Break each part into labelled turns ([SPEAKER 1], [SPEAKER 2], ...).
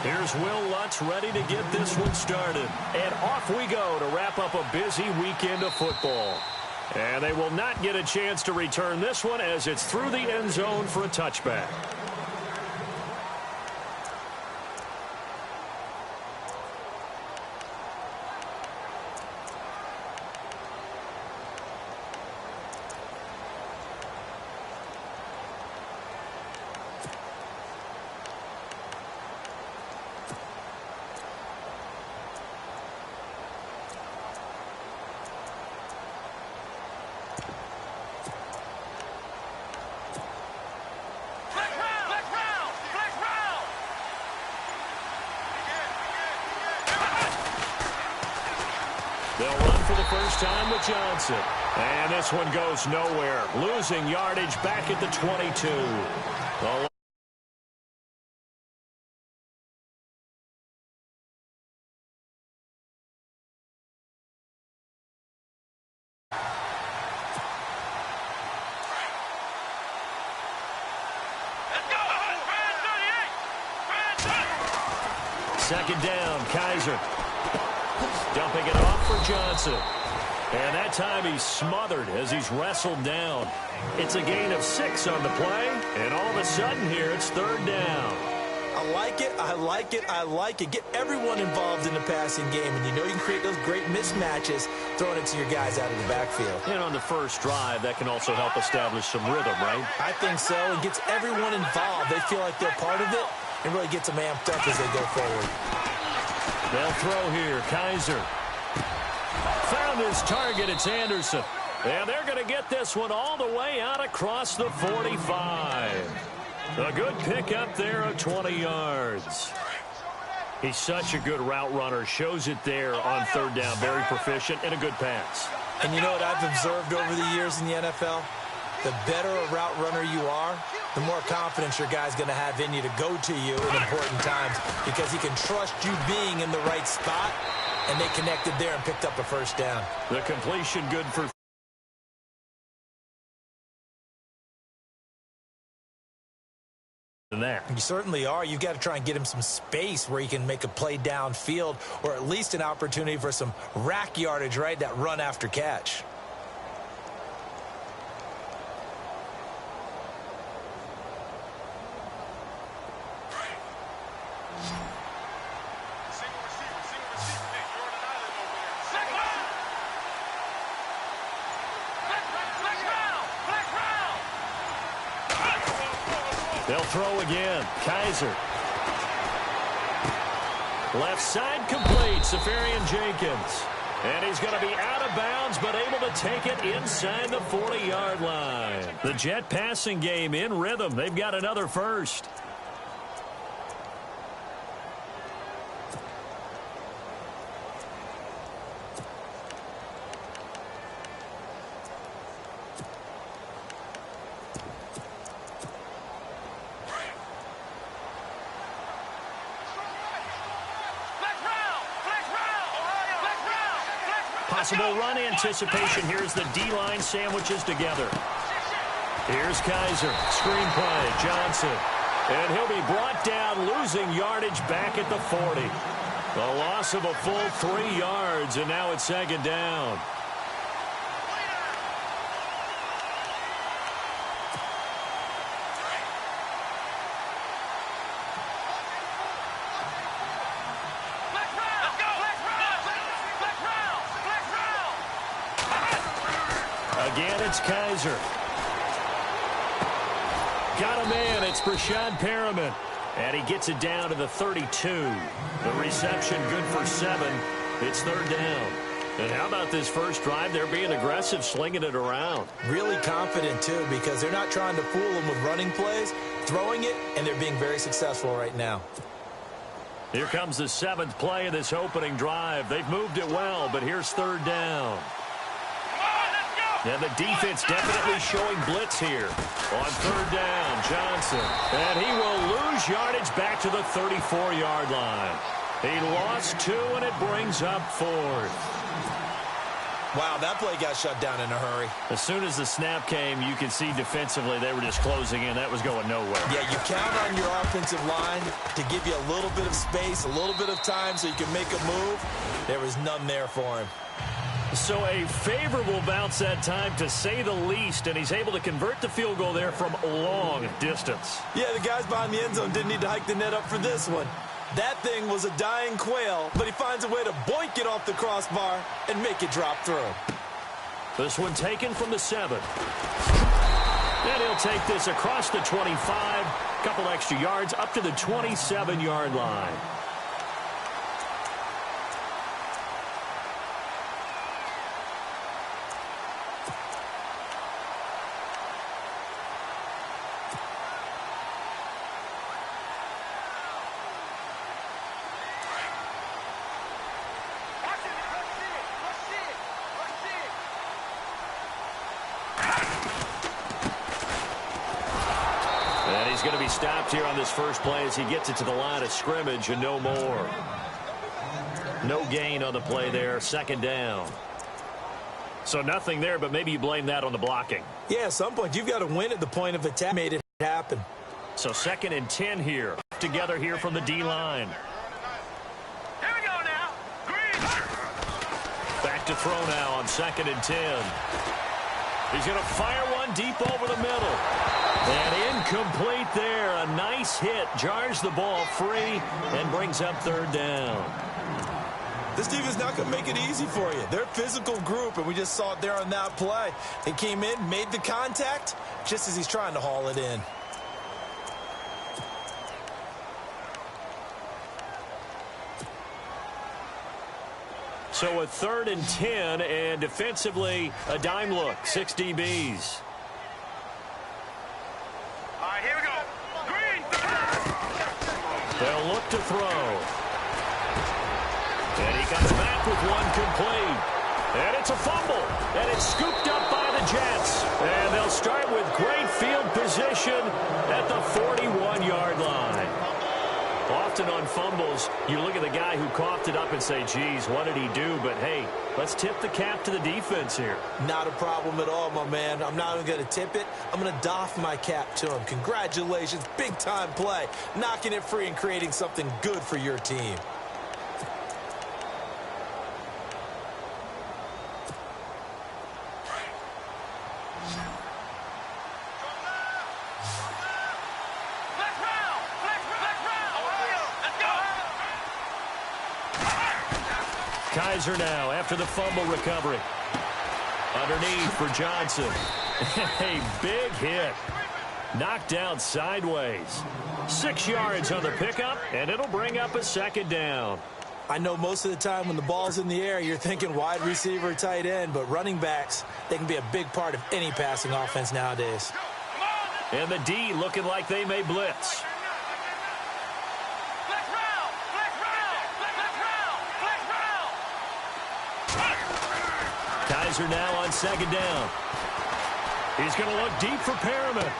[SPEAKER 1] Here's Will Lutz ready to get this one started. And off we go to wrap up a busy weekend of football. And they will not get a chance to return this one as it's through the end zone for a touchback. They'll run for the first time with Johnson. And this one goes nowhere. Losing yardage back at the 22. Second down, Kaiser. Dumping it off for Johnson. And that time he's smothered as he's wrestled down. It's a gain of 6 on the play. And all of a sudden here, it's third down.
[SPEAKER 2] I like it, I like it, I like it. Get everyone involved in the passing game. And you know you can create those great mismatches throwing it to your guys out of the backfield.
[SPEAKER 1] And on the first drive, that can also help establish some rhythm, right?
[SPEAKER 2] I think so. It gets everyone involved. They feel like they're part of it. And really gets them amped up as they go forward.
[SPEAKER 1] They'll throw here. Kaiser found his target. It's Anderson. And they're going to get this one all the way out across the 45. A good pickup there of 20 yards. He's such a good route runner. Shows it there on third down. Very proficient and a good pass.
[SPEAKER 2] And you know what I've observed over the years in the NFL? The better a route runner you are, the more confidence your guy's going to have in you to go to you in important times because he can trust you being in the right spot, and they connected there and picked up a first down.
[SPEAKER 1] The completion good for that.
[SPEAKER 2] You certainly are. You've got to try and get him some space where he can make a play downfield or at least an opportunity for some rack yardage, right, that run after catch.
[SPEAKER 1] They'll throw again. Kaiser. Left side complete. Safarian Jenkins. And he's going to be out of bounds, but able to take it inside the 40-yard line. The Jet passing game in rhythm. They've got another first. Possible run anticipation. Here's the D-line sandwiches together. Here's Kaiser. Screen play. Johnson. And he'll be brought down, losing yardage back at the 40. The loss of a full 3 yards, and now it's second down. Again, it's Kaiser. Got a man. It's Brashad Perriman. And he gets it down to the 32. The reception good for 7. It's third down. And how about this first drive? They're being aggressive, slinging it around.
[SPEAKER 2] Really confident, too, because they're not trying to fool them with running plays, throwing it, and they're being very successful right now.
[SPEAKER 1] Here comes the 7th play of this opening drive. They've moved it well, but here's third down. And the defense definitely showing blitz here. On third down, Johnson. And he will lose yardage back to the 34-yard line. He lost 2, and it brings up 4th.
[SPEAKER 2] Wow, that play got shut down in a hurry.
[SPEAKER 1] As soon as the snap came, you could see defensively they were just closing in. That was going nowhere.
[SPEAKER 2] Yeah, you count on your offensive line to give you a little bit of space, a little bit of time so you can make a move. There was none there for him.
[SPEAKER 1] So a favorable bounce that time, to say the least, and he's able to convert the field goal there from long distance.
[SPEAKER 2] Yeah, the guys behind the end zone didn't need to hike the net up for this one. That thing was a dying quail, but he finds a way to boink it off the crossbar and make it drop through.
[SPEAKER 1] This one taken from the 7. And he'll take this across the 25, couple extra yards up to the 27-yard line. He's going to be stopped here on this first play as he gets it to the line of scrimmage and no more. No gain on the play there. Second down. So nothing there, but maybe you blame that on the blocking.
[SPEAKER 2] Yeah, at some point you've got to win at the point of attack. Made it happen.
[SPEAKER 1] So 2nd and 10 here. Together here from the D-line.
[SPEAKER 3] Here we go now. Green.
[SPEAKER 1] Back to throw now on 2nd and 10. He's going to fire one deep over the middle. And incomplete there. A nice hit. Jars the ball free and brings up 3rd down.
[SPEAKER 2] This team is not going to make it easy for you. They're a physical group, and we just saw it there on that play. He came in, made the contact, just as he's trying to haul it in.
[SPEAKER 1] So a 3rd and 10, and defensively a dime look. 6 DBs.
[SPEAKER 3] All right, here we go. Green.
[SPEAKER 1] They'll look to throw. And he comes back with one complete. And it's a fumble. And it's scooped up by the Jets. And they'll start with great field position at the 41-yard line. Often on fumbles, you look at the guy who coughed it up and say, geez, what did he do? But, hey, let's tip the cap to the defense here.
[SPEAKER 2] Not a problem at all, my man. I'm not even going to tip it. I'm going to doff my cap to him. Congratulations. Big-time play. Knocking it free and creating something good for your team.
[SPEAKER 1] Kaiser now after the fumble recovery. Underneath for Johnson. A big hit. Knocked down sideways. 6 yards on the pickup, and it'll bring up a 2nd down.
[SPEAKER 2] I know most of the time when the ball's in the air, you're thinking wide receiver, tight end, but running backs, they can be a big part of any passing offense nowadays.
[SPEAKER 1] And the D looking like they may blitz. Kaiser now on 2nd down. He's going to look deep for Perriman.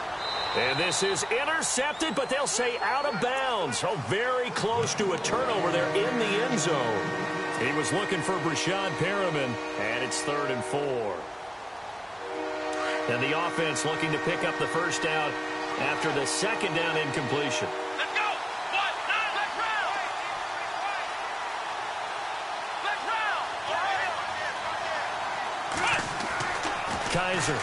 [SPEAKER 1] And this is intercepted, but they'll say out of bounds. Oh, very close to a turnover there in the end zone. He was looking for Brashad Perriman, and it's 3rd and 4. And the offense looking to pick up the first down after the 2nd down incompletion.
[SPEAKER 3] Let's go. Let's round.
[SPEAKER 1] Kaiser.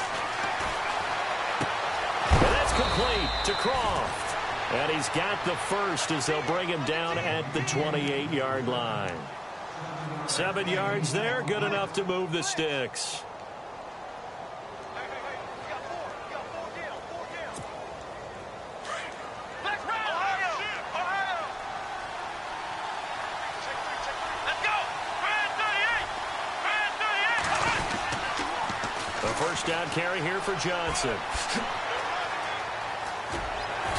[SPEAKER 1] And that's complete to Croft. And he's got the first as they'll bring him down at the 28-yard line. 7 yards there, good enough to move the sticks. First down carry here for Johnson.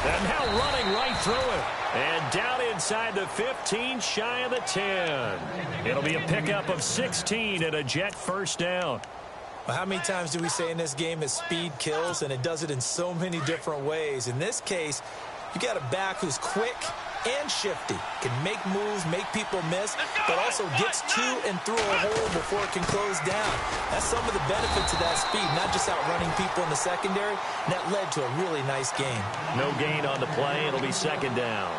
[SPEAKER 1] And now running right through it. And down inside the 15, shy of the 10. It'll be a pickup of 16 and a Jet first down.
[SPEAKER 2] Well, how many times do we say in this game that speed kills, and it does it in so many different ways? In this case, you got a back who's quick, and shifty. Can make moves, make people miss, but also gets to and through a hole before it can close down. That's some of the benefits of that speed, not just outrunning people in the secondary, and that led to a really nice game.
[SPEAKER 1] No gain on the play. It'll be second down.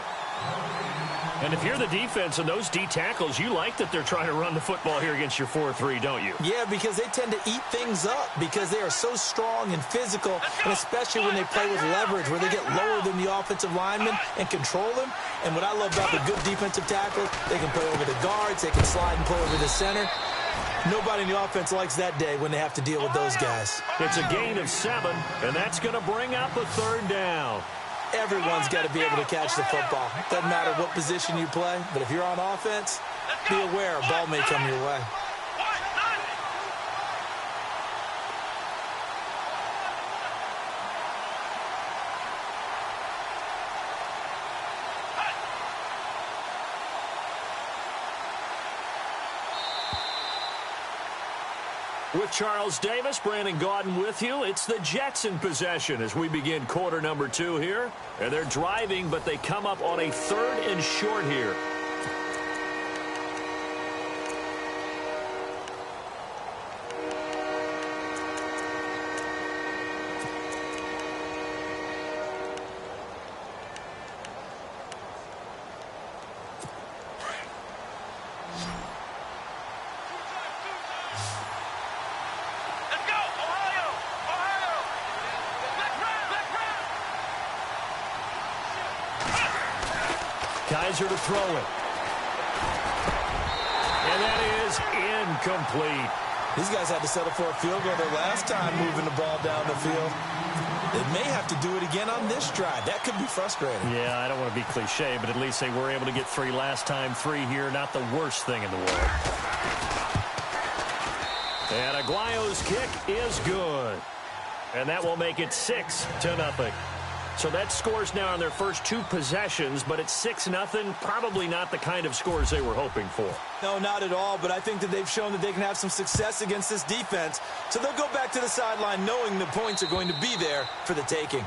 [SPEAKER 1] And if you're the defense and those D tackles, you like that they're trying to run the football here against your 4-3, don't you?
[SPEAKER 2] Yeah, because they tend to eat things up because they are so strong and physical, and especially when they play with leverage where they get lower than the offensive linemen and control them. And what I love about the good defensive tackles, they can play over the guards, they can slide and play over the center. Nobody in the offense likes that day when they have to deal with those guys.
[SPEAKER 1] It's a gain of 7, and that's going to bring up a third down.
[SPEAKER 2] Everyone's got to be able to catch the football. Doesn't matter what position you play, but if you're on offense, be aware a ball may come your way.
[SPEAKER 1] With Charles Davis, Brandon Gaudin with you. It's the Jets in possession as we begin quarter number 2 here. And they're driving, but they come up on a 3rd and short here. Kaiser to throw it. And that is incomplete.
[SPEAKER 2] These guys had to settle for a field goal their last time moving the ball down the field. They may have to do it again on this drive. That could be frustrating.
[SPEAKER 1] Yeah, I don't want to be cliche, but at least they were able to get 3 last time. 3 here, not the worst thing in the world. And Aguayo's kick is good. And that will make it 6-0. So that scores now on their first 2 possessions, but it's 6-0. Probably not the kind of scores they were hoping for.
[SPEAKER 2] No, not at all, but I think that they've shown that they can have some success against this defense. So they'll go back to the sideline knowing the points are going to be there for the taking.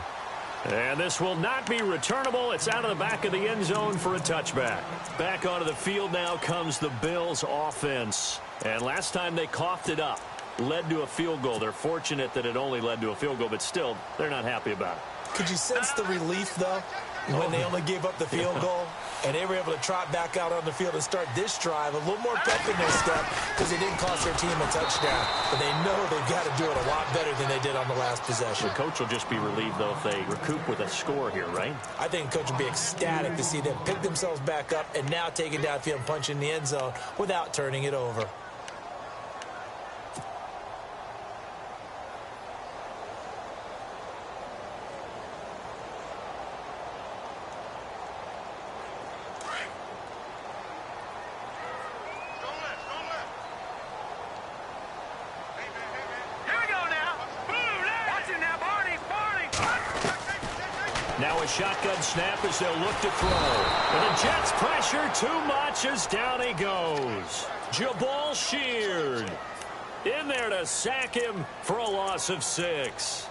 [SPEAKER 1] And this will not be returnable. It's out of the back of the end zone for a touchback. Back onto the field now comes the Bills offense. And last time they coughed it up, led to a field goal. They're fortunate that it only led to a field goal, but still, they're not happy about it.
[SPEAKER 2] Could you sense the relief, though, when they only gave up the field goal and they were able to trot back out on the field and start this drive? A little more pep in their step because it didn't cost their team a touchdown. But they know they've got to do it a lot better than they did on the last possession.
[SPEAKER 1] The coach will just be relieved, though, if they recoup with a score here, right?
[SPEAKER 2] I think the coach will be ecstatic to see them pick themselves back up and now take it downfield and punch in the end zone without turning it over.
[SPEAKER 1] Now a shotgun snap as they'll look to throw. And the Jets pressure too much as down he goes. Jabal Sheard in there to sack him for a loss of 6.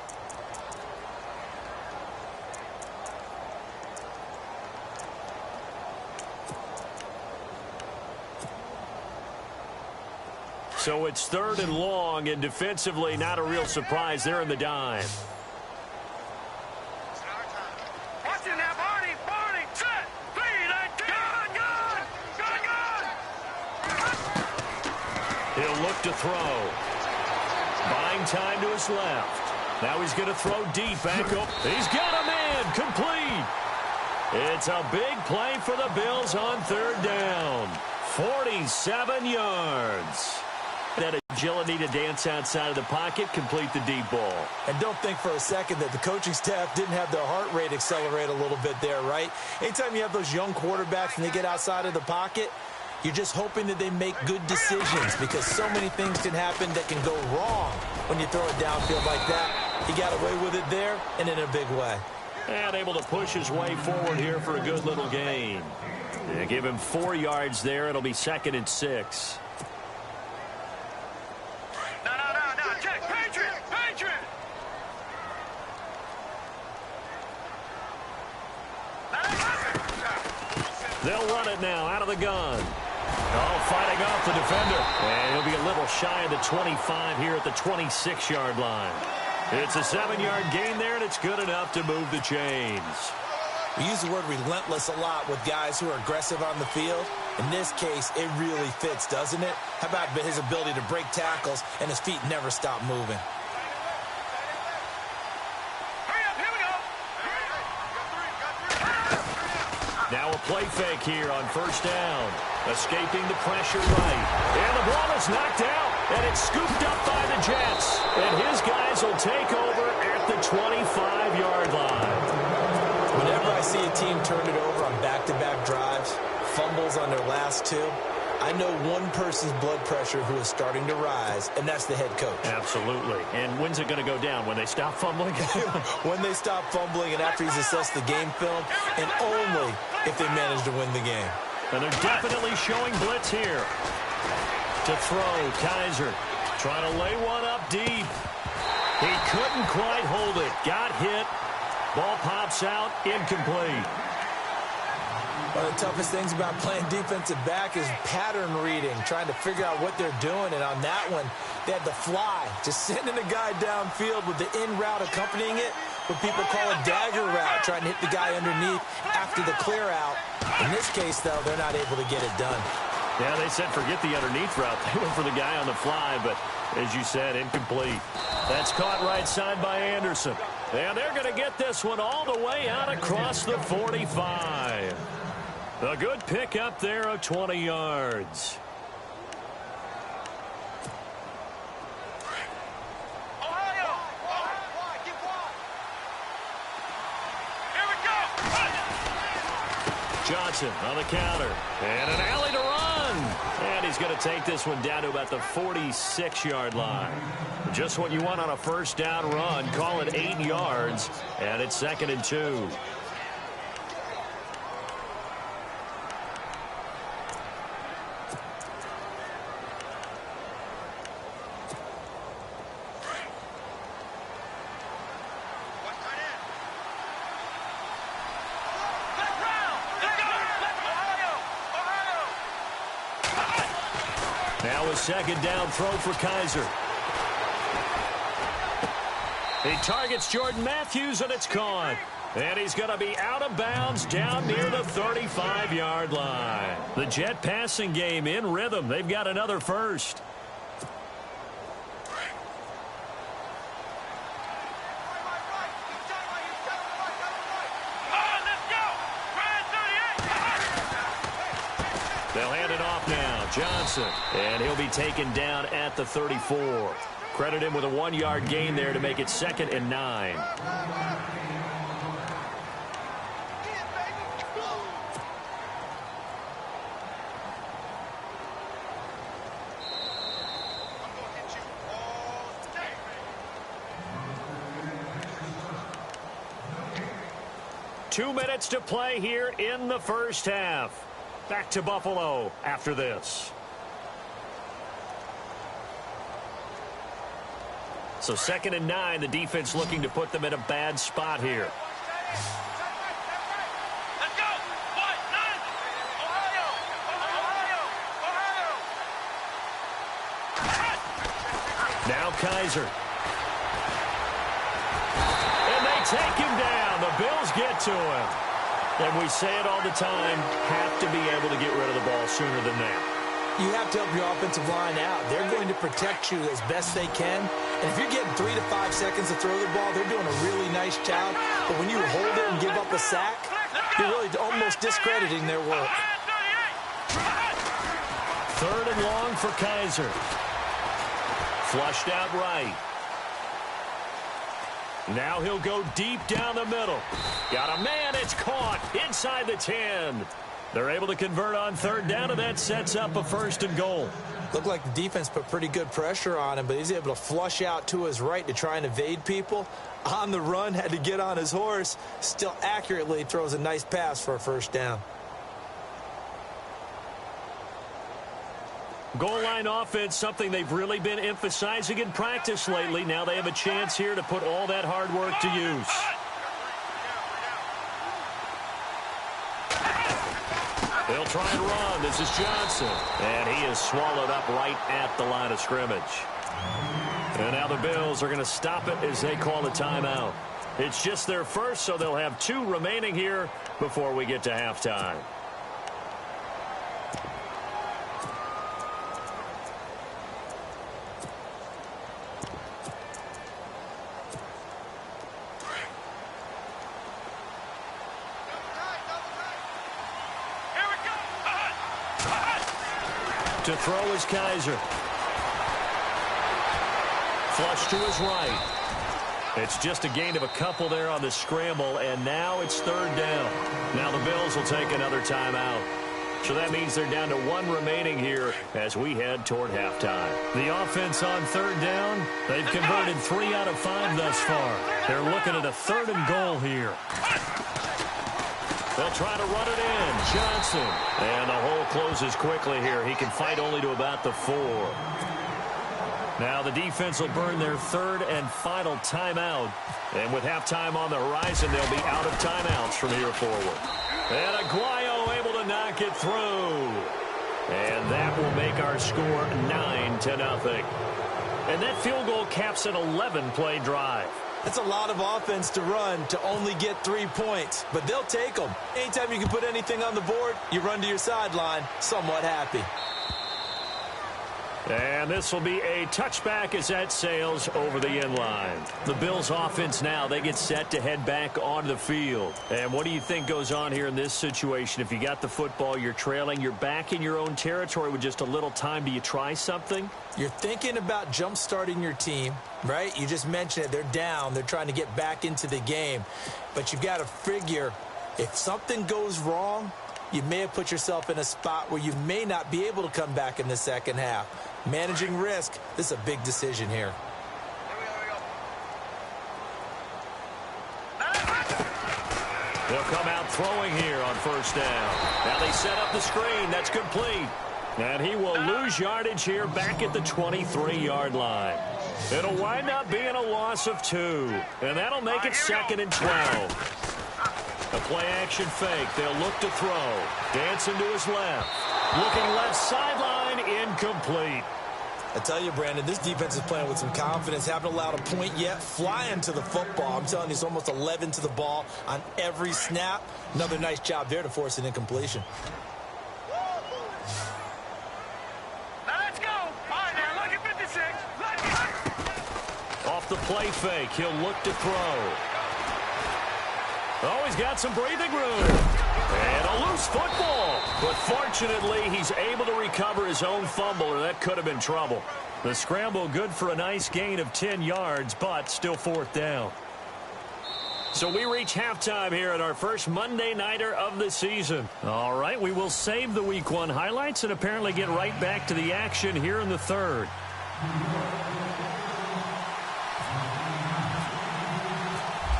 [SPEAKER 1] So it's 3rd and long, and defensively not a real surprise. They're in the dime. He'll look to throw. Buying time to his left. Now he's going to throw deep back up. He's got a man complete. It's a big play for the Bills on 3rd down. 47 yards. That agility to dance outside of the pocket, complete the deep ball.
[SPEAKER 2] And don't think for a second that the coaching staff didn't have their heart rate accelerate a little bit there, right? Anytime you have those young quarterbacks and they get outside of the pocket, you're just hoping that they make good decisions because so many things can happen that can go wrong when you throw it downfield like that. He got away with it there and in a big way.
[SPEAKER 1] And able to push his way forward here for a good little gain. They give him 4 yards there. It'll be 2nd and 6. They'll run it now out of the gun. Oh, fighting off the defender. And he'll be a little shy of the 25 here at the 26-yard line. It's a 7-yard gain there, and it's good enough to move the chains.
[SPEAKER 2] We use the word relentless a lot with guys who are aggressive on the field. In this case, it really fits, doesn't it? How about his ability to break tackles and his feet never stop moving?
[SPEAKER 1] Now a play fake here on first down. Escaping the pressure right. And the ball is knocked out. And it's scooped up by the Jets. And his guys will take over at the 25-yard line.
[SPEAKER 2] Whenever I see a team turn it over on back-to-back drives, fumbles on their last two, I know one person's blood pressure who is starting to rise, and that's the head coach.
[SPEAKER 1] Absolutely. And when's it going to go down? When they stop fumbling?
[SPEAKER 2] When they stop fumbling and after he's assessed the game film, and only if they manage to win the game.
[SPEAKER 1] And they're definitely showing blitz here. To throw, Kaiser trying to lay one up deep. He couldn't quite hold it. Got hit. Ball pops out, incomplete.
[SPEAKER 2] One of the toughest things about playing defensive back is pattern reading, trying to figure out what they're doing. And on that one, they had the fly, just sending a guy downfield with the in route accompanying it, what people call a dagger route, trying to hit the guy underneath after the clear out. In this case, though, they're not able to get it done.
[SPEAKER 1] Yeah, they said forget the underneath route. They went for the guy on the fly, but as you said, incomplete. That's caught right side by Anderson. And they're going to get this one all the way out across the 45. A good pickup there of 20 yards. Johnson on the counter. And an alley to run. And he's going to take this one down to about the 46-yard line. Just what you want on a first down run. Call it 8 yards. And it's 2nd and 2. Now a second down throw for Kaiser. He targets Jordan Matthews, and it's caught. And he's going to be out of bounds down near the 35-yard line. The Jet passing game in rhythm. They've got another first. They'll hand it off now. Johnson. And he'll be taken down at the 34. Credit him with a 1-yard gain there to make it 2nd and 9. Two minutes to play here in the first half. Back to Buffalo after this. So 2nd and 9, the defense looking to put them in a bad spot here.
[SPEAKER 3] Let's go! Ohio!
[SPEAKER 1] Now Kaiser. And they take him down. The Bills get to him. And we say it all the time, have to be able to get rid of the ball sooner than that.
[SPEAKER 2] You have to help your offensive line out. They're going to protect you as best they can. And if you're getting 3 to 5 seconds to throw the ball, they're doing a really nice job. But when you hold it and give up a sack, you're really almost discrediting their work.
[SPEAKER 1] 3rd and long for Kaiser. Flushed out right. Now he'll go deep down the middle. Got a man, it's caught inside the 10. They're able to convert on 3rd down, and that sets up a 1st and goal.
[SPEAKER 2] Looked like the defense put pretty good pressure on him, but he's able to flush out to his right to try and evade people. On the run, had to get on his horse. Still accurately throws a nice pass for a 1st down.
[SPEAKER 1] Goal line offense, something they've really been emphasizing in practice lately. Now they have a chance here to put all that hard work to use. They'll try and run. This is Johnson. And he is swallowed up right at the line of scrimmage. And now the Bills are going to stop it as they call a timeout. It's just their first, so they'll have 2 remaining here before we get to halftime. To throw is Kaiser. Flush to his right. It's just a gain of a couple there on the scramble, and now it's 3rd down. Now the Bills will take another timeout. So that means they're down to 1 remaining here as we head toward halftime. The offense on 3rd down, they've converted 3 out of 5 thus far. They're looking at a 3rd and goal here. They'll try to run it in. Johnson. And the hole closes quickly here. He can fight only to about the 4. Now the defense will burn their 3rd and final timeout. And with halftime on the horizon, they'll be out of timeouts from here forward. And Aguayo able to knock it through. And that will make our score 9-0. And that field goal caps an 11-play drive.
[SPEAKER 2] That's a lot of offense to run to only get 3 points, but they'll take them. Anytime you can put anything on the board, you run to your sideline somewhat happy.
[SPEAKER 1] And this will be a touchback as that sails over the end line. The Bills offense now, they get set to head back onto the field. And what do you think goes on here in this situation? If you got the football, you're trailing, you're back in your own territory with just a little time. Do you try something?
[SPEAKER 2] You're thinking about jump-starting your team, right? You just mentioned it. They're down. They're trying to get back into the game. But you've got to figure if something goes wrong, you may have put yourself in a spot where you may not be able to come back in the second half. Managing risk, this is a big decision here.
[SPEAKER 1] They'll come out throwing here on 1st down. Now they set up the screen. That's complete. And he will lose yardage here back at the 23-yard line. It'll wind up being a loss of 2. And that'll make it 2nd and 12. A play-action fake. They'll look to throw. Dancing to his left. Looking left sideline, incomplete.
[SPEAKER 2] I tell you, Brandon, this defense is playing with some confidence. Haven't allowed a point yet. Flying to the football. I'm telling you, it's almost 11 to the ball on every snap. Another nice job there to force an incompletion.
[SPEAKER 3] Let's go. All right, now look at 56.
[SPEAKER 1] Off the play fake, he'll look to throw. Oh, he's got some breathing room. And a loose football. But fortunately, he's able to recover his own fumble, or that could have been trouble. The scramble good for a nice gain of 10 yards, but still 4th down. So we reach halftime here at our first Monday Nighter of the season. All right, we will save the Week 1 highlights and apparently get right back to the action here in the 3rd.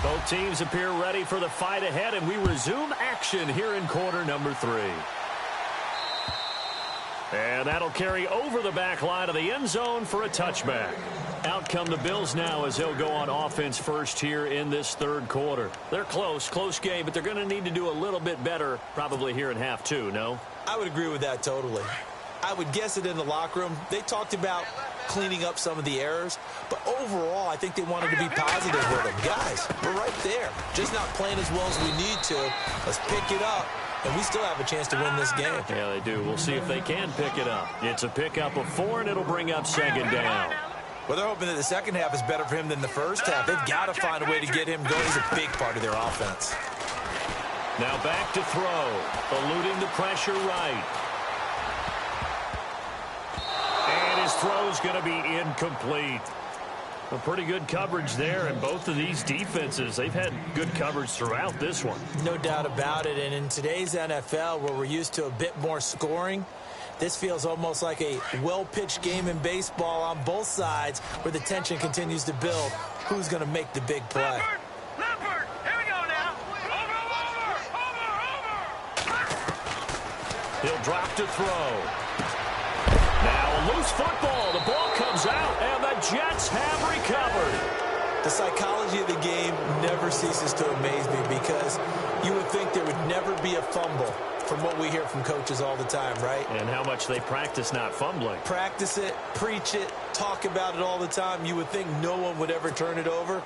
[SPEAKER 1] Both teams appear ready for the fight ahead, and we resume action here in quarter number 3. And that'll carry over the back line of the end zone for a touchback. Out come the Bills now as they'll go on offense first here in this 3rd quarter. They're close game, but they're going to need to do a little bit better probably here in half 2, no?
[SPEAKER 2] I would agree with that totally. I would guess it in the locker room. They talked about cleaning up some of the errors, but overall, I think they wanted to be positive with them. Guys, we're right there. Just not playing as well as we need to. Let's pick it up, and we still have a chance to win this game.
[SPEAKER 1] Yeah, they do. We'll see if they can pick it up. It's a pickup of 4, and it'll bring up 2nd down.
[SPEAKER 2] Well, they're hoping that the second half is better for him than the first half. They've got to find a way to get him going. He's a big part of their offense.
[SPEAKER 1] Now back to throw. Eluding the pressure right. And his throw's going to be incomplete. A pretty good coverage there, and both of these defenses, they've had good coverage throughout this one.
[SPEAKER 2] No doubt about it, and in today's NFL, where we're used to a bit more scoring, this feels almost like a well-pitched game in baseball on both sides where the tension continues to build. Who's going to make the big play?
[SPEAKER 3] Leopard, here we go now. Over.
[SPEAKER 1] He'll drop to throw. Now a loose football. The ball comes out, and the Jets have recovered.
[SPEAKER 2] The psychology of the game never ceases to amaze me because you would think there would never be a fumble from what we hear from coaches all the time, right?
[SPEAKER 1] And how much they practice not fumbling.
[SPEAKER 2] Practice it, preach it, talk about it all the time. You would think no one would ever turn it over.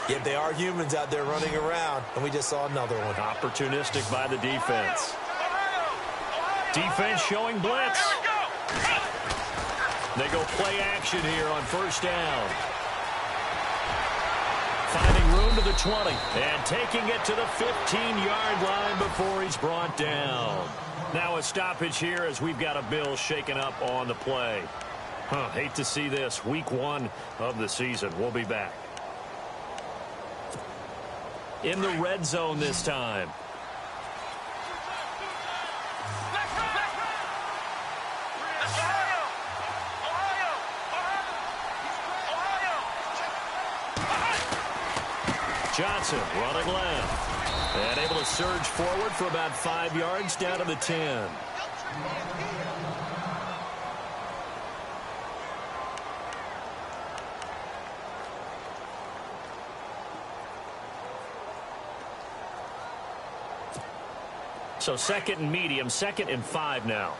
[SPEAKER 2] Yet they are humans out there running around, and we just saw another one.
[SPEAKER 1] Opportunistic by the defense. Defense showing blitz. They go play action here on first down. Finding room to the 20 and taking it to the 15-yard line before he's brought down. Now a stoppage here as we've got a Bill shaken up on the play. Hate to see this. Week 1 of the season. We'll be back. In the red zone this time. Johnson running left. And able to surge forward for about 5 yards down to the 10. So 2nd and medium, 2nd and 5 now.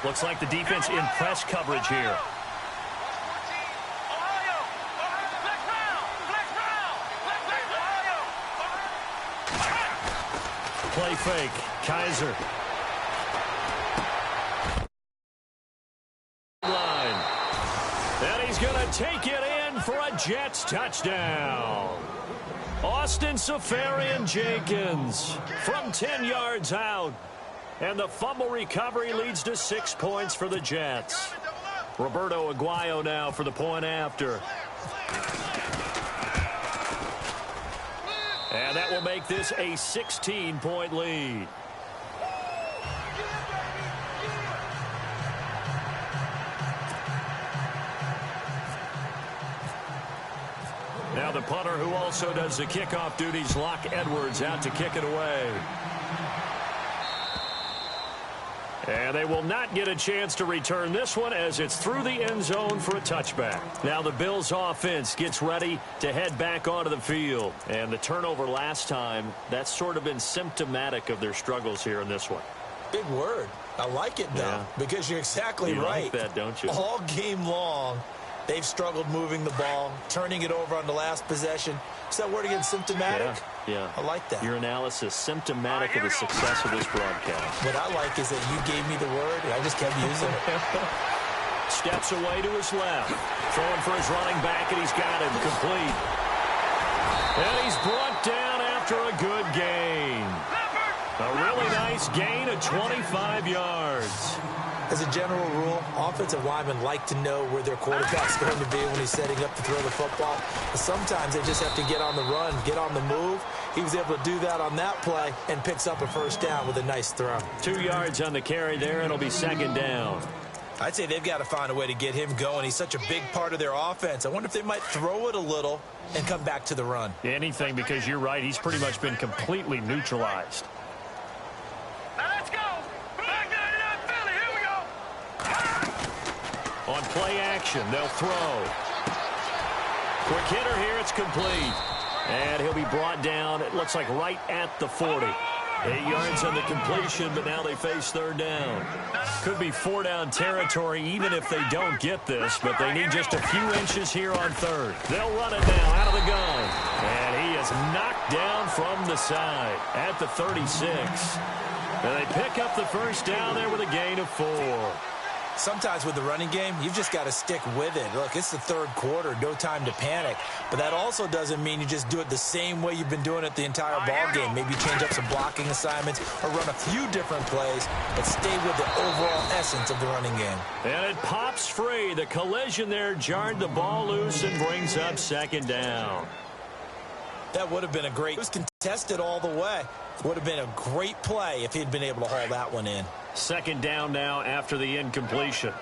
[SPEAKER 1] Looks like the defense in press coverage here. Play fake. Kaiser. Line. And he's going to take it in for a Jets touchdown. Austin Seferian-Jenkins from 10 yards out. And the fumble recovery leads to 6 points for the Jets. Roberto Aguayo now for the point after. And that will make this a 16-point lead. Now the punter who also does the kickoff duties, Locke Edwards, out to kick it away. And they will not get a chance to return this one as it's through the end zone for a touchback. Now the Bills offense gets ready to head back onto the field. And the turnover last time, that's sort of been symptomatic of their struggles here in this one.
[SPEAKER 2] Big word. I like it, though, because you're exactly right.
[SPEAKER 1] You like that, don't you?
[SPEAKER 2] All game long, they've struggled moving the ball, turning it over on the last possession. Is that word again, symptomatic?
[SPEAKER 1] Yeah.
[SPEAKER 2] I like that.
[SPEAKER 1] Your analysis, symptomatic of the success of this broadcast.
[SPEAKER 2] What I like is that you gave me the word, and I just kept using it.
[SPEAKER 1] Steps away to his left. Throwing for his running back, and he's got him complete. And he's brought down after a good gain. A really nice gain of 25 yards.
[SPEAKER 2] As a general rule, offensive linemen like to know where their quarterback's going to be when he's setting up to throw the football. But sometimes they just have to get on the run, get on the move. He was able to do that on that play and picks up a first down with a nice throw.
[SPEAKER 1] 2 yards on the carry there, and it'll be 2nd down.
[SPEAKER 2] I'd say they've got to find a way to get him going. He's such a big part of their offense. I wonder if they might throw it a little and come back to the run.
[SPEAKER 1] Anything, because you're right. He's pretty much been completely neutralized. On play action, they'll throw. Quick hitter here, it's complete. And he'll be brought down, it looks like right at the 40. 8 yards on the completion, but now they face 3rd down. Could be 4-down territory even if they don't get this, but they need just a few inches here on 3rd. They'll run it now out of the gun. And he is knocked down from the side at the 36. And they pick up the first down there with a gain of 4.
[SPEAKER 2] Sometimes with the running game, you've just got to stick with it. Look, it's the 3rd quarter, no time to panic. But that also doesn't mean you just do it the same way you've been doing it the entire ball game. Maybe change up some blocking assignments or run a few different plays, but stay with the overall essence of the running game.
[SPEAKER 1] And it pops free. The collision there jarred the ball loose and brings up 2nd down.
[SPEAKER 2] That would have been a great. It was contested all the way. Would have been a great play if he'd been able to haul that one in.
[SPEAKER 1] 2nd down now after the incompletion.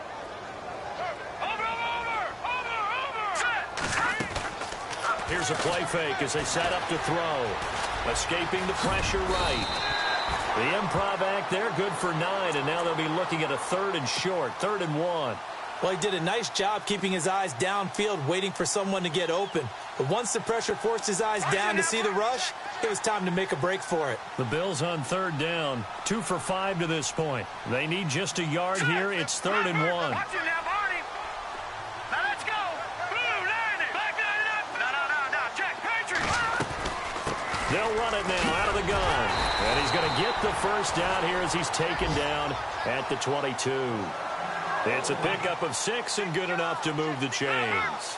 [SPEAKER 1] Here's a play fake as they set up to throw. Escaping the pressure right. The improv act there, good for 9, and now they'll be looking at a 3rd and short, 3rd and 1.
[SPEAKER 2] Well, he did a nice job keeping his eyes downfield, waiting for someone to get open. But once the pressure forced his eyes down to see the rush, it was time to make a break for it.
[SPEAKER 1] The Bills on third down, 2 for 5 to this point. They need just a yard here. It's 3rd and 1.
[SPEAKER 3] Watch it now, Barney. Now let's go. Blue, line it. Back line it up. No. Check. Patriot.
[SPEAKER 1] They'll run it now out of the gun. And he's going to get the first down here as he's taken down at the 22. It's a pickup of 6 and good enough to move the chains.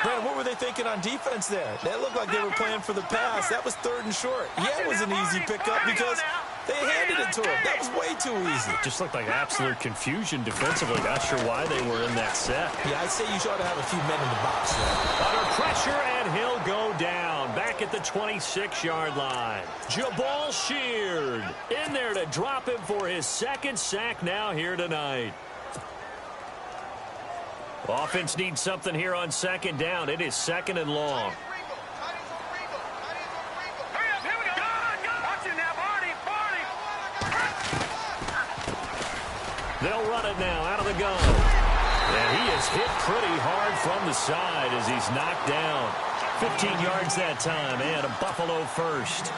[SPEAKER 2] Brandon, what were they thinking on defense there? They looked like they were playing for the pass. That was 3rd and short. Yeah, it was an easy pickup because they handed it to him. That was way too easy.
[SPEAKER 1] Just looked like absolute confusion defensively. Not sure why they were in that set.
[SPEAKER 2] Yeah, I'd say you ought to have a few men in the box there.
[SPEAKER 1] Under pressure, and he'll go down. Back at the 26-yard line. Jabal Sheard in there to drop him for his 2nd sack now here tonight. Offense needs something here on 2nd down. It is 2nd and long.
[SPEAKER 3] Hurry up, here we go. Watch it now, Barney.
[SPEAKER 1] They'll run it now out of the gun. And he is hit pretty hard from the side as he's knocked down. 15 yards that time, and a Buffalo first.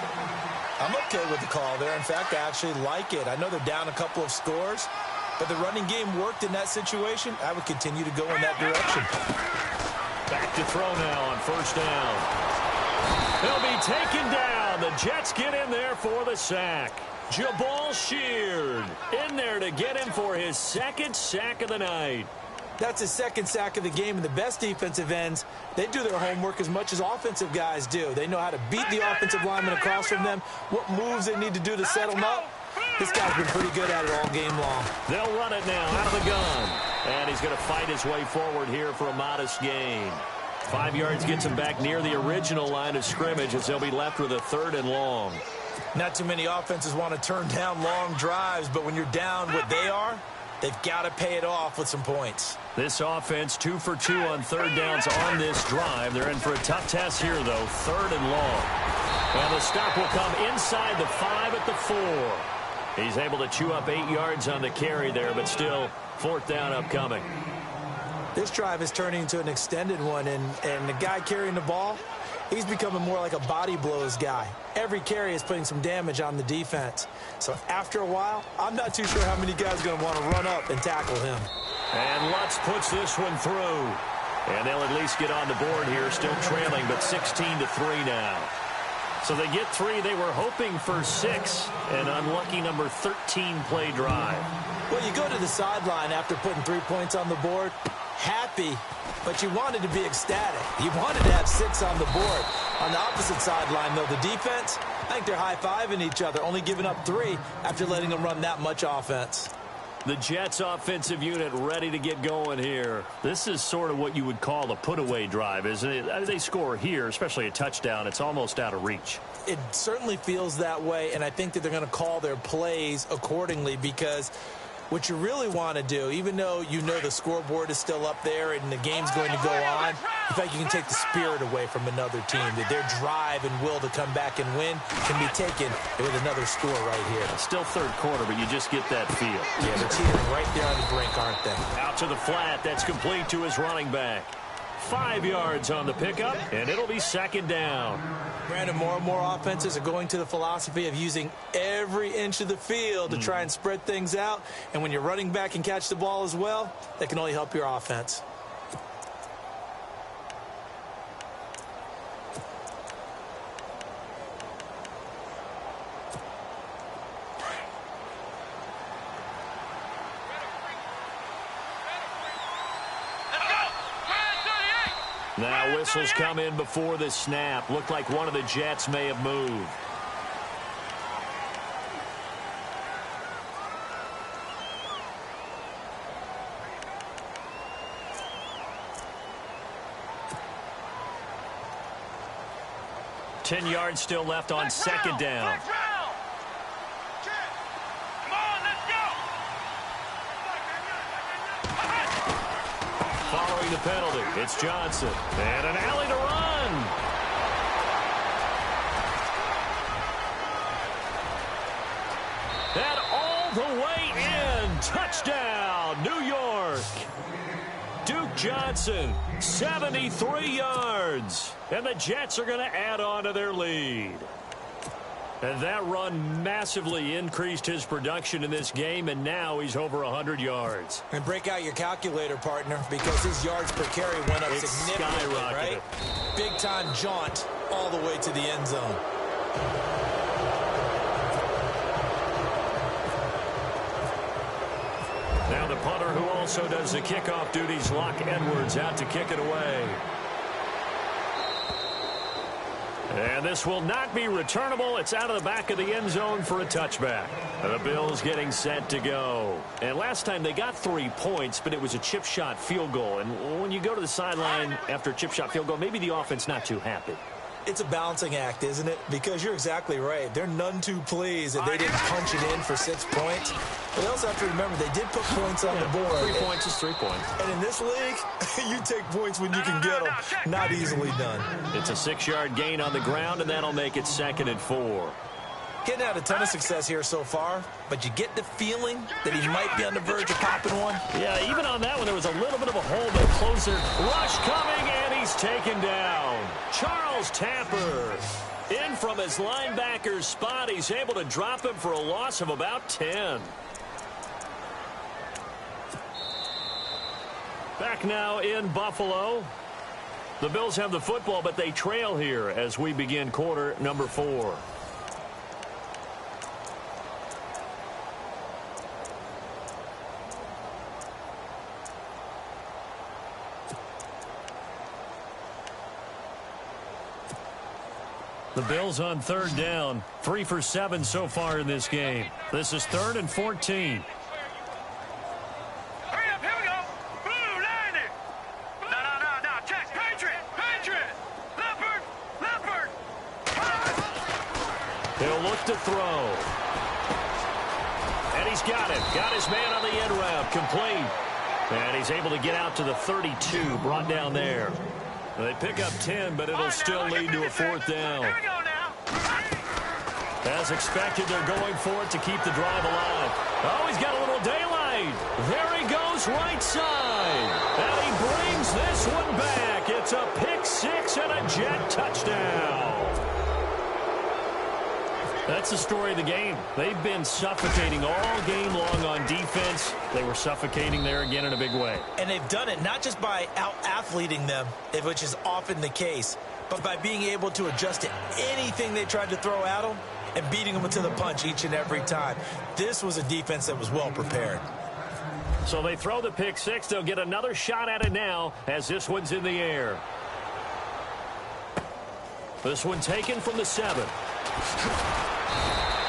[SPEAKER 2] I'm okay with the call there. In fact, I actually like it. I know they're down a couple of scores, but the running game worked in that situation. I would continue to go in that direction.
[SPEAKER 1] Back to throw now on 1st down. He'll be taken down. The Jets get in there for the sack. Jabal Sheard in there to get him for his 2nd sack of the night.
[SPEAKER 2] That's his 2nd sack of the game, and the best defensive ends, they do their homework as much as offensive guys do. They know how to beat the offensive lineman across from them, what moves they need to do to settle them up. This guy's been pretty good at it all game long.
[SPEAKER 1] They'll run it now out of the gun. And he's going to fight his way forward here for a modest gain. 5 yards gets him back near the original line of scrimmage as they'll be left with a 3rd and long.
[SPEAKER 2] Not too many offenses want to turn down long drives, but when you're down what they are, they've got to pay it off with some points.
[SPEAKER 1] This offense 2 for 2 on 3rd downs on this drive. They're in for a tough test here, though. 3rd and long. And the stop will come inside the 5 at the 4. He's able to chew up 8 yards on the carry there, but still 4th down upcoming.
[SPEAKER 2] This drive is turning into an extended one, and the guy carrying the ball, he's becoming more like a body blows guy. Every carry is putting some damage on the defense. So after a while, I'm not too sure how many guys are going to want to run up and tackle him.
[SPEAKER 1] And Lutz puts this one through. And they'll at least get on the board here, still trailing, but 16-3 now. So they get 3. They were hoping for 6. An unlucky number 13 play drive.
[SPEAKER 2] Well, you go to the sideline after putting 3 points on the board, happy, but you wanted to be ecstatic. You wanted to have 6 on the board. On the opposite sideline, though, the defense, I think they're high-fiving each other, only giving up 3 after letting them run that much offense.
[SPEAKER 1] The Jets offensive unit ready to get going here. This is sort of what you would call a put-away drive, isn't it? They score here, especially a touchdown. It's almost out of reach.
[SPEAKER 2] It certainly feels that way, and I think that they're going to call their plays accordingly because what you really want to do, even though you know the scoreboard is still up there and the game's going to go on, in fact, you can take the spirit away from another team. That their drive and will to come back and win can be taken with another score right here.
[SPEAKER 1] Still 3rd quarter, but you just get that feel.
[SPEAKER 2] Yeah, they're teetering right there on the brink, aren't they?
[SPEAKER 1] Out to the flat. That's complete to his running back. 5 yards on the pickup, and it'll be 2nd down.
[SPEAKER 2] Brandon, more and more offenses are going to the philosophy of using every inch of the field to try and spread things out. And when you're running back and catch the ball as well, that can only help your offense.
[SPEAKER 1] Now whistles come in before the snap. Looked like one of the Jets may have moved. Ten yards still left on 2nd down. Following the penalty, it's Johnson. And an alley to run. And all the way in. Touchdown, New York. Duke Johnson, 73 yards. And the Jets are going to add on to their lead. And that run massively increased his production in this game, and now he's over 100 yards.
[SPEAKER 2] And break out your calculator, partner, because his yards per carry went up significantly, right? Big-time jaunt all the way to the end zone.
[SPEAKER 1] Now the punter who also does the kickoff duties, Locke Edwards, out to kick it away. And this will not be returnable. It's out of the back of the end zone for a touchback. The Bills getting set to go. And last time they got 3 points, but it was a chip shot field goal. And when you go to the sideline after a chip shot field goal, maybe the offense not too happy.
[SPEAKER 2] It's a balancing act, isn't it? Because you're exactly right. They're none too pleased that they didn't punch it in for 6 points. But they also have to remember they did put points on the board.
[SPEAKER 1] 3 points is 3 points.
[SPEAKER 2] And in this league, you take points when you can get them. Not easily done.
[SPEAKER 1] It's a 6-yard gain on the ground, and that'll make it 2nd and 4.
[SPEAKER 2] Getting out a ton of success here so far, but you get the feeling that he might be on the verge of popping one.
[SPEAKER 1] Yeah, even on that one, there was a little bit of a hole, but closer. Rush coming, and he's taken down. Charles Tapper in from his linebacker's spot. He's able to drop him for a loss of about 10. Back now in Buffalo. The Bills have the football, but they trail here as we begin quarter number 4. The Bills on 3rd down. 3 for 7 so far in this game. This is 3rd and 14.
[SPEAKER 3] Hurry up, here we go. Blue, line it. No, check. Patriot. Leopard.
[SPEAKER 1] He'll look to throw. And he's got it. Got his man on the end route. Complete. And he's able to get out to the 32. Brought down there. They pick up 10, but it'll still lead to a 4th down.
[SPEAKER 3] Here we go now.
[SPEAKER 1] As expected, they're going for it to keep the drive alive. Oh, he's got a little daylight. There he goes right side. And he brings this one back. It's a pick 6 and a Jet touchdown. That's the story of the game. They've been suffocating all game long on defense. They were suffocating there again in a big way.
[SPEAKER 2] And they've done it not just by out-athleting them, which is often the case, but by being able to adjust to anything they tried to throw at them and beating them to the punch each and every time. This was a defense that was well prepared.
[SPEAKER 1] So they throw the pick 6. They'll get another shot at it now as this one's in the air. This one taken from the 7.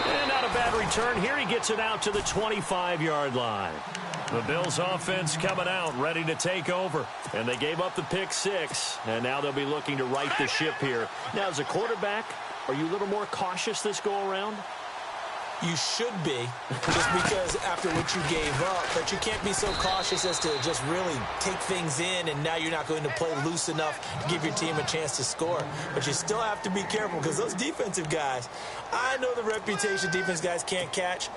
[SPEAKER 1] And not a bad return here. He gets it out to the 25-yard line. The Bills offense coming out, ready to take over. And they gave up the pick 6. And now they'll be looking to right the ship here. Now, as a quarterback, are you a little more cautious this go-around?
[SPEAKER 2] You should be, just because after what you gave up, but you can't be so cautious as to just really take things in, and now you're not going to play loose enough to give your team a chance to score. But you still have to be careful, because those defensive guys, I know the reputation defense guys can't catch.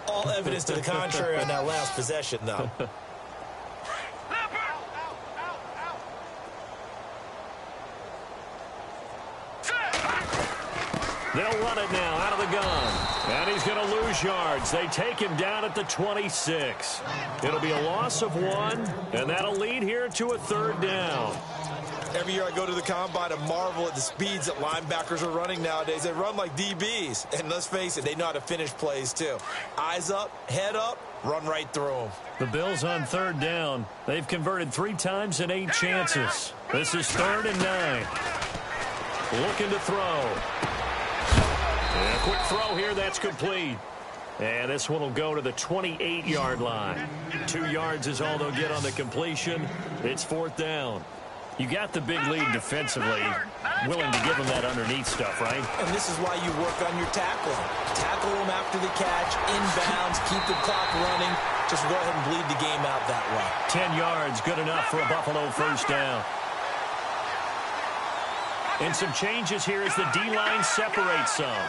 [SPEAKER 2] All evidence to the contrary on that last possession, though.
[SPEAKER 1] They'll run it now out of the gun. And he's going to lose yards. They take him down at the 26. It'll be a loss of 1, and that'll lead here to a 3rd down.
[SPEAKER 2] Every year I go to the combine and marvel at the speeds that linebackers are running nowadays. They run like DBs. And let's face it, they know how to finish plays too. Eyes up, head up, run right through them.
[SPEAKER 1] The Bills on 3rd down. They've converted 3 times in 8 chances. This is 3rd and 9. Looking to throw. And a quick throw here, that's complete. And this one will go to the 28-yard line. 2 yards is all they'll get on the completion. It's 4th down. You got the big lead defensively, willing to give them that underneath stuff, right?
[SPEAKER 2] And this is why you work on your tackling. Tackle them after the catch, inbounds, keep the clock running. Just go ahead and bleed the game out that way.
[SPEAKER 1] 10 yards, good enough for a Buffalo 1st down. And some changes here as the D-line separates some.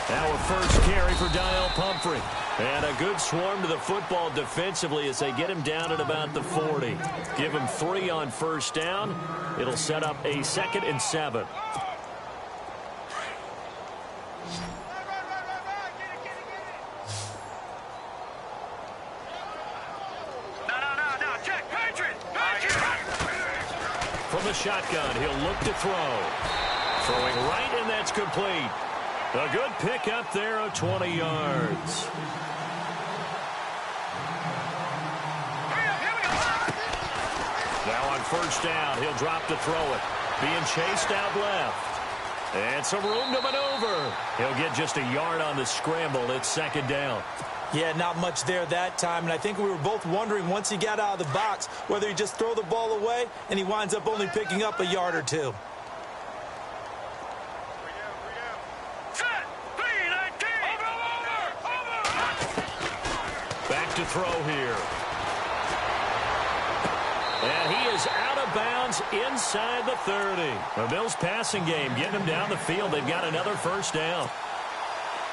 [SPEAKER 1] Now a first carry for Donnell Pumphrey. And a good swarm to the football defensively as they get him down at about the 40. Give him 3 on first down. It'll set up a 2nd and 7. From the shotgun, he'll look to throw. Throwing right, and that's complete. A good pick up there of 20 yards. Now on first down, he'll drop to throw it. Being chased out left. And some room to maneuver. He'll get just a yard on the scramble. It's 2nd down.
[SPEAKER 2] Yeah, not much there that time, and I think we were both wondering once he got out of the box whether he just throw the ball away, and he winds up only picking up a yard or 2.
[SPEAKER 1] Back to throw here. And he is out of bounds inside the 30. The Bills passing game getting them down the field. They've got another first down.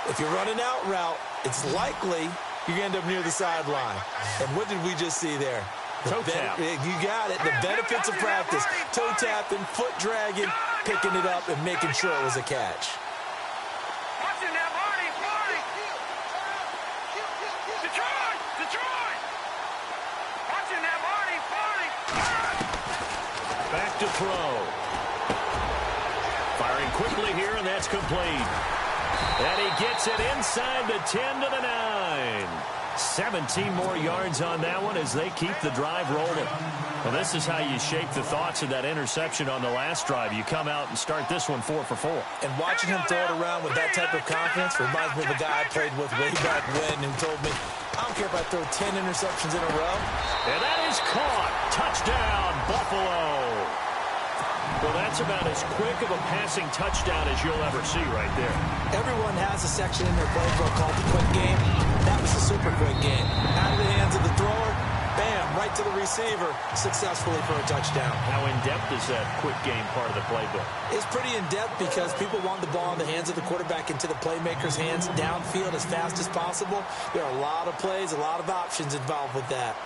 [SPEAKER 2] If you're running out route, it's likely you're going to end up near the sideline. And what did we just see there?
[SPEAKER 1] Toe tap.
[SPEAKER 2] You got it. The benefits of practice. Toe tapping, foot dragging, picking it up, and making sure it was a catch.
[SPEAKER 1] Back to throw. Firing quickly here, and that's complete. And he gets it inside the 10 to the 9. 17 more yards on that one as they keep the drive rolling. Well, this is how you shape the thoughts of that interception on the last drive. You come out and start this one 4 for 4.
[SPEAKER 2] And watching him throw it around with that type of confidence reminds me of a guy I played with way back when who told me, I don't care if I throw 10 interceptions in a row.
[SPEAKER 1] And that is caught. Touchdown, Buffalo. Well, that's about as quick of a passing touchdown as you'll ever see right there.
[SPEAKER 2] Everyone has a section in their playbook called the quick game. That was a super quick game. Out of the hands of the thrower, bam, right to the receiver, successfully for a touchdown.
[SPEAKER 1] How in-depth is that quick game part of the playbook?
[SPEAKER 2] It's pretty in-depth because people want the ball in the hands of the quarterback into the playmaker's hands downfield as fast as possible. There are a lot of plays, a lot of options involved with that.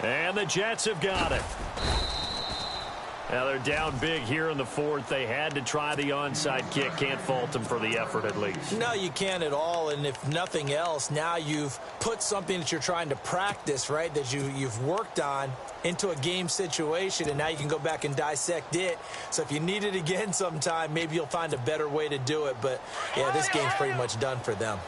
[SPEAKER 1] And the Jets have got it. Now they're down big here in the 4th. They had to try the onside kick. Can't fault them for the effort at least.
[SPEAKER 2] No, you can't at all. And if nothing else, now you've put something that you're trying to practice, right, that you've worked on into a game situation, and now you can go back and dissect it. So if you need it again sometime, maybe you'll find a better way to do it. But, yeah, this game's pretty much done for them.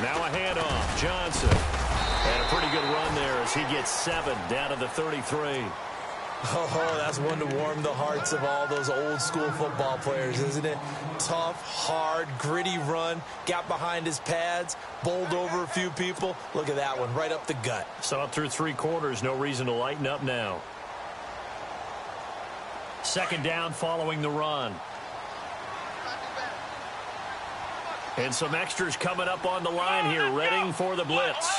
[SPEAKER 1] Now a handoff, Johnson. And a pretty good run there as he gets 7 down to the 33.
[SPEAKER 2] Oh, that's one to warm the hearts of all those old school football players, isn't it? Tough, hard, gritty run, got behind his pads, bowled over a few people. Look at that one, right up the gut.
[SPEAKER 1] Saw it through 3 quarters, no reason to lighten up now. 2nd down following the run. And some extras coming up on the line here, readying for the blitz.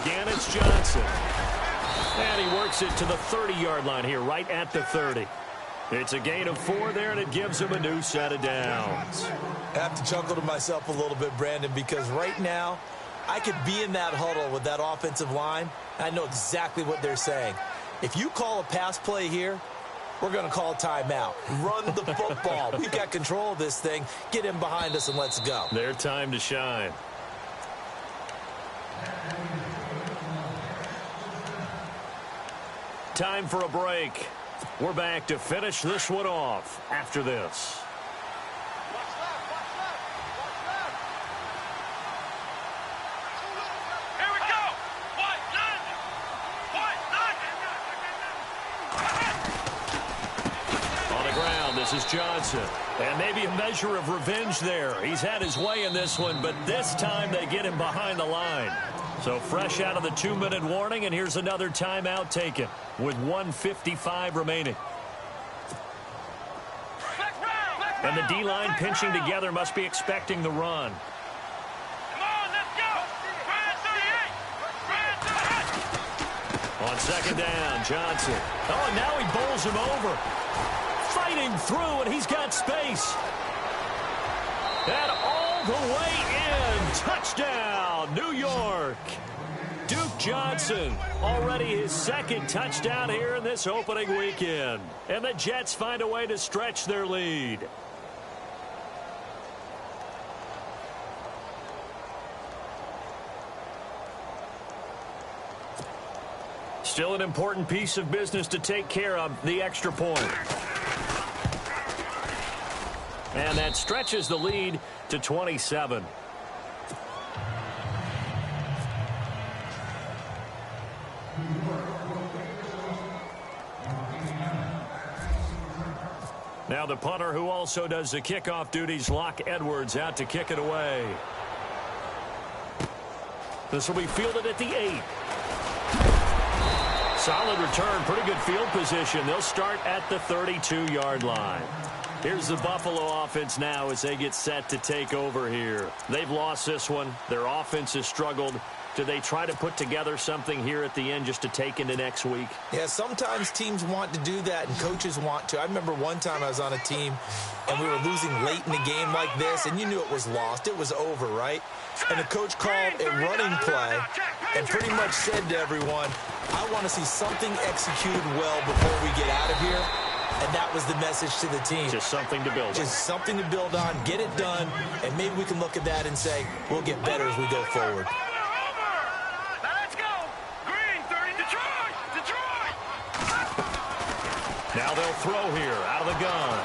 [SPEAKER 1] Again, it's Johnson. And he works it to the 30-yard line here, right at the 30. It's a gain of 4 there, and it gives him a new set of downs.
[SPEAKER 2] I have to chuckle to myself a little bit, Brandon, because right now I could be in that huddle with that offensive line. I know exactly what they're saying. If you call a pass play here, we're going to call timeout. Run the football. We've got control of this thing. Get him behind us and let's go.
[SPEAKER 1] Their time to shine. Time for a break. We're back to finish this one off after this. This is Johnson. And maybe a measure of revenge there. He's had his way in this one, but this time they get him behind the line. So fresh out of the 2-minute warning, and here's another timeout taken with 1:55 remaining. And the D-line pinching together must be expecting the run.
[SPEAKER 3] Come on, let's go.
[SPEAKER 1] On second down, Johnson. Oh, and now he bowls him over. Fighting through, and he's got space. And all the way in. Touchdown, New York. Duke Johnson, already his second touchdown here in this opening weekend. And the Jets find a way to stretch their lead. Still an important piece of business to take care of, the extra point. And that stretches the lead to 27. Now the punter, who also does the kickoff duties, Locke Edwards, out to kick it away. This will be fielded at the 8. Solid return, pretty good field position. They'll start at the 32-yard line. Here's the Buffalo offense now as they get set to take over here. They've lost this one. Their offense has struggled. Do they try to put together something here at the end just to take into next week?
[SPEAKER 2] Yeah, sometimes teams want to do that and coaches want to. I remember one time I was on a team and we were losing late in the game like this, and you knew it was lost. It was over, right? And the coach called a running play and pretty much said to everyone, I want to see something executed well before we get out of here. And that was the message to the team.
[SPEAKER 1] Just something to build on.
[SPEAKER 2] Just something to build on, get it done, and maybe we can look at that and say, we'll get better as we go forward.
[SPEAKER 1] Now they'll throw here out of the gun.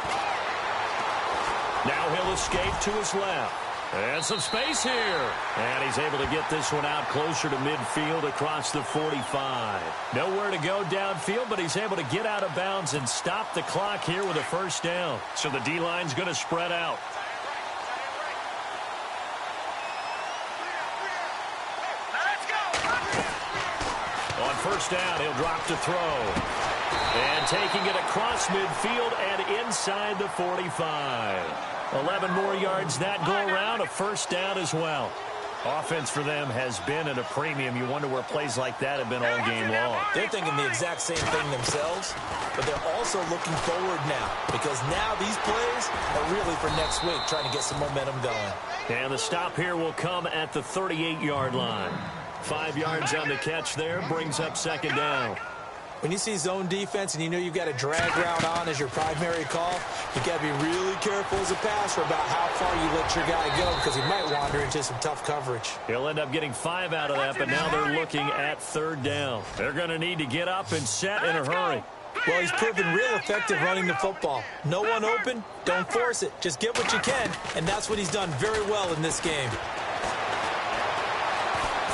[SPEAKER 1] Now he'll escape to his left. And some space here. And he's able to get this one out closer to midfield across the 45. Nowhere to go downfield, but he's able to get out of bounds and stop the clock here with a first down. So the D-line's going to spread out. On first down, he'll drop to throw. And taking it across midfield and inside the 45. 11 more yards that go around, a first down as well. Offense for them has been at a premium. You wonder where plays like that have been all game long.
[SPEAKER 2] They're thinking the exact same thing themselves, but they're also looking forward now because now these plays are really for next week, trying to get some momentum going.
[SPEAKER 1] And the stop here will come at the 38-yard line. 5 yards on the catch there, brings up second down.
[SPEAKER 2] When you see zone defense and you know you've got a drag route on as your primary call, you got to be really careful as a passer about how far you let your guy go because he might wander into some tough coverage.
[SPEAKER 1] He'll end up getting 5 out of that, but now they're looking at third down. They're going to need to get up and set in a hurry.
[SPEAKER 2] Well, he's proven real effective running the football. No one open, don't force it. Just get what you can, and that's what he's done very well in this game.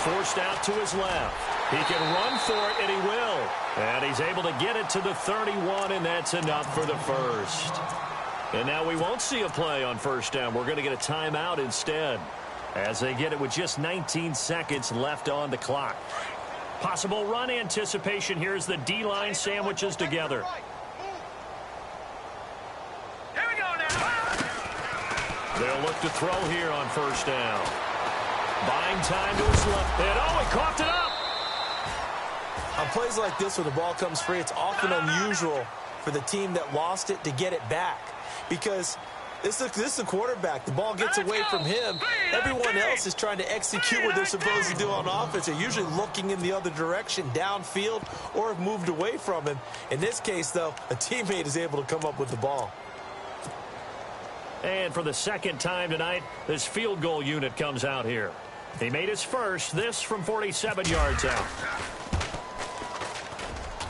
[SPEAKER 1] Forced out to his left. He can run for it, and he will. And he's able to get it to the 31, and that's enough for the first. And now we won't see a play on first down. We're going to get a timeout instead as they get it with just 19 seconds left on the clock. Possible run anticipation here as the D-line sandwiches together.
[SPEAKER 3] Here we go now.
[SPEAKER 1] They'll look to throw here on first down. Buying time to his left. And he coughed it up.
[SPEAKER 2] On plays like this where the ball comes free, it's often unusual for the team that lost it to get it back because this is the quarterback. The ball gets away from him. Everyone else is trying to execute what they're supposed to do on offense. They're usually looking in the other direction, downfield, or have moved away from him. In this case, though, a teammate is able to come up with the ball.
[SPEAKER 1] And for the second time tonight, this field goal unit comes out here. He made his first, this from 47 yards out.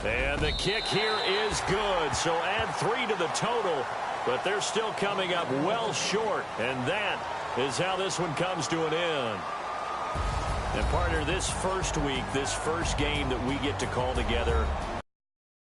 [SPEAKER 1] And the kick here is good, so add 3 to the total, but they're still coming up well short, and that is how this one comes to an end. And partner, this first week, this first game that we get to call together,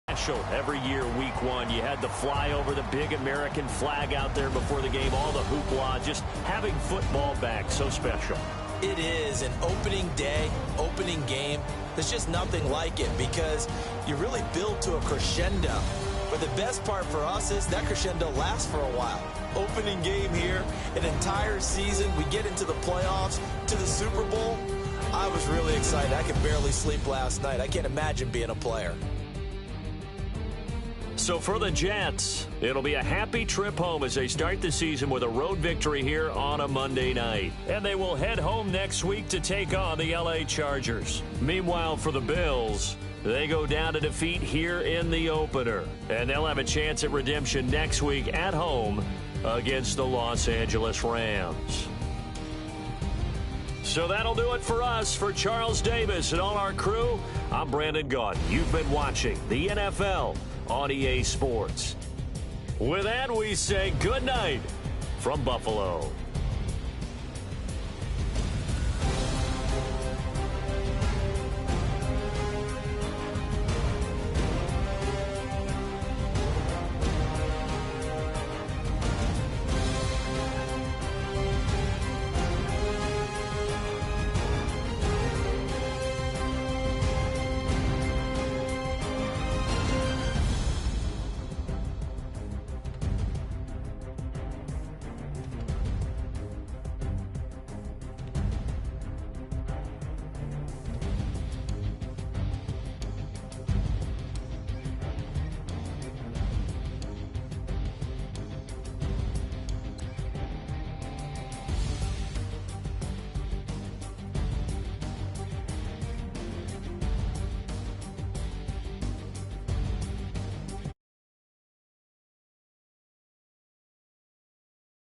[SPEAKER 1] special every year, week 1. You had the flyover, the big American flag out there before the game, all the hoopla, just having football back, so special.
[SPEAKER 2] It is an opening day, opening game. There's just nothing like it because you really build to a crescendo. But the best part for us is that crescendo lasts for a while. opening game here, an entire season, we get into the playoffs, to the Super Bowl. I was really excited. I could barely sleep last night. I can't imagine being a player.
[SPEAKER 1] So for the Jets, it'll be a happy trip home as they start the season with a road victory here on a Monday night. And they will head home next week to take on the LA Chargers. Meanwhile, for the Bills, they go down to defeat here in the opener. And they'll have a chance at redemption next week at home against the Los Angeles Rams. So that'll do it for us. For Charles Davis and all our crew, I'm Brandon Gaudin. You've been watching the NFL on EA Sports. With that, we say good night from Buffalo.